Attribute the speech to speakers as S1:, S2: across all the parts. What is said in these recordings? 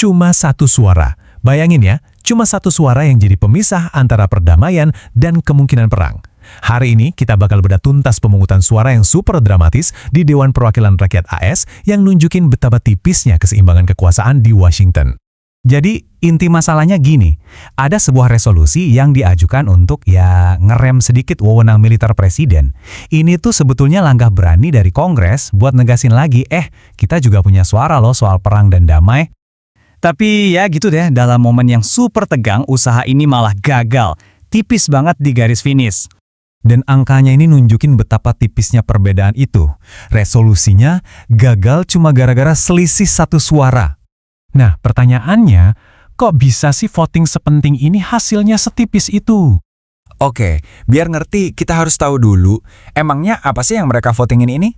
S1: cuma satu suara. Bayangin ya, cuma satu suara yang jadi pemisah antara perdamaian dan kemungkinan perang. Hari ini kita bakal bedah tuntas pemungutan suara yang super dramatis di Dewan Perwakilan Rakyat AS yang nunjukin betapa tipisnya keseimbangan kekuasaan di Washington.
S2: Jadi, inti masalahnya gini, ada sebuah resolusi yang diajukan untuk ngerem sedikit wewenang militer presiden. Ini tuh sebetulnya langkah berani dari Kongres buat negasin lagi, kita juga punya suara loh soal perang dan damai. Tapi ya gitu deh, dalam momen yang super tegang, usaha ini malah gagal. Tipis banget di garis finish.
S1: Dan angkanya ini nunjukin betapa tipisnya perbedaan itu. Resolusinya gagal cuma gara-gara selisih satu suara. Nah, pertanyaannya, kok bisa sih voting sepenting ini hasilnya setipis itu?
S3: Oke, biar ngerti kita harus tahu dulu, emangnya apa sih yang mereka votingin ini?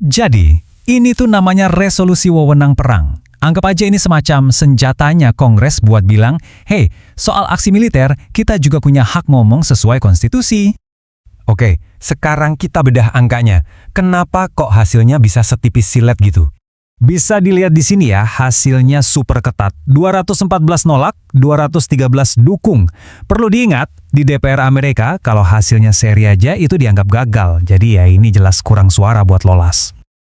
S2: Jadi, ini tuh namanya resolusi wewenang perang. Anggap aja ini semacam senjatanya Kongres buat bilang, hey, soal aksi militer, kita juga punya hak ngomong sesuai konstitusi.
S1: Oke, sekarang kita bedah angkanya. Kenapa kok hasilnya bisa setipis silet gitu?
S2: Bisa dilihat di sini ya, hasilnya super ketat. 214 nolak, 213 dukung. Perlu diingat, di DPR Amerika, kalau hasilnya seri aja itu dianggap gagal. Jadi ya ini jelas kurang suara buat lolos.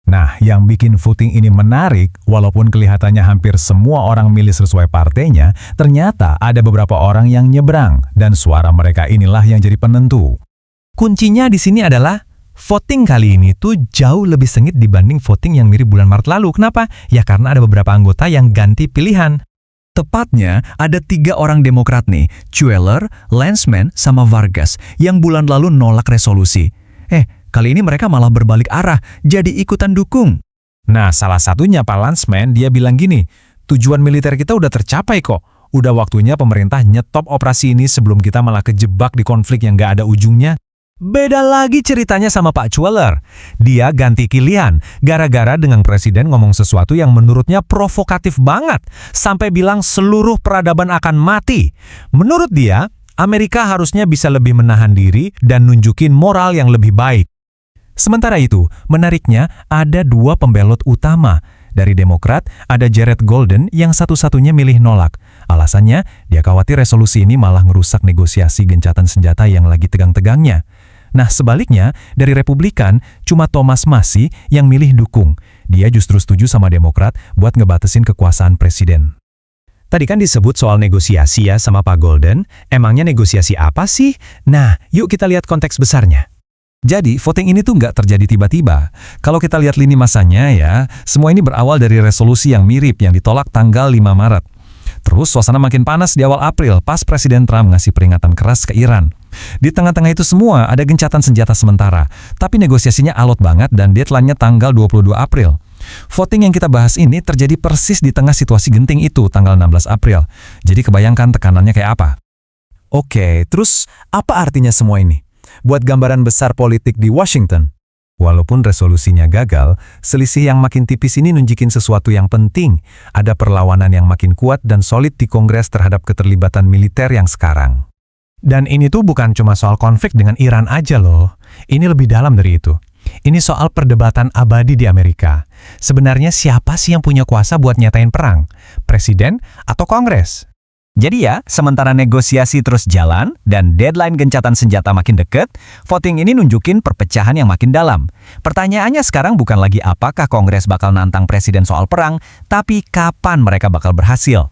S1: Nah, yang bikin voting ini menarik, walaupun kelihatannya hampir semua orang milih sesuai partainya, ternyata ada beberapa orang yang nyebrang, dan suara mereka inilah yang jadi penentu. Kuncinya di sini adalah voting kali ini tuh jauh lebih sengit dibanding voting yang mirip bulan Maret lalu. Kenapa? Ya karena ada beberapa anggota yang ganti pilihan. Tepatnya ada 3 orang Demokrat nih, Cuellar, Landsman, sama Vargas, yang bulan lalu nolak resolusi. Kali ini mereka malah berbalik arah, jadi ikutan dukung. Nah, salah satunya Pak Landsman, dia bilang gini, tujuan militer kita udah tercapai kok. Udah waktunya pemerintah nyetop operasi ini sebelum kita malah kejebak di konflik yang gak ada ujungnya. Beda lagi ceritanya sama Pak Cuellar. Dia ganti pilihan, gara-gara dengan presiden ngomong sesuatu yang menurutnya provokatif banget, sampai bilang seluruh peradaban akan mati. Menurut dia, Amerika harusnya bisa lebih menahan diri dan nunjukin moral yang lebih baik. Sementara itu, menariknya ada 2 pembelot utama. Dari Demokrat, ada Jared Golden yang satu-satunya milih nolak. Alasannya, dia khawatir resolusi ini malah ngerusak negosiasi gencatan senjata yang lagi tegang-tegangnya. Nah, sebaliknya, dari Republikan, cuma Thomas Massie yang milih dukung. Dia justru setuju sama Demokrat buat ngebatasin kekuasaan presiden. Tadi kan disebut soal negosiasi ya sama Pak Golden. Emangnya negosiasi apa sih? Nah, yuk kita lihat konteks besarnya. Jadi, voting ini tuh nggak terjadi tiba-tiba. Kalau kita lihat lini masanya ya, semua ini berawal dari resolusi yang mirip yang ditolak tanggal 5 Maret. Terus suasana makin panas di awal April pas Presiden Trump ngasih peringatan keras ke Iran. Di tengah-tengah itu semua ada gencatan senjata sementara, tapi negosiasinya alot banget dan deadline-nya tanggal 22 April. Voting yang kita bahas ini terjadi persis di tengah situasi genting itu tanggal 16 April. Jadi kebayangkan tekanannya kayak apa? Oke, terus apa artinya semua ini? Buat gambaran besar politik di Washington. Walaupun resolusinya gagal, selisih yang makin tipis ini nunjukin sesuatu yang penting. Ada perlawanan yang makin kuat dan solid di Kongres terhadap keterlibatan militer yang sekarang. Dan ini tuh bukan cuma soal konflik dengan Iran aja loh. Ini lebih dalam dari itu. Ini soal perdebatan abadi di Amerika. Sebenarnya siapa sih yang punya kuasa buat nyatain perang? Presiden atau Kongres?
S2: Jadi ya, sementara negosiasi terus jalan dan deadline gencatan senjata makin deket, voting ini nunjukin perpecahan yang makin dalam. Pertanyaannya sekarang bukan lagi apakah Kongres bakal nantang presiden soal perang, tapi kapan mereka bakal berhasil.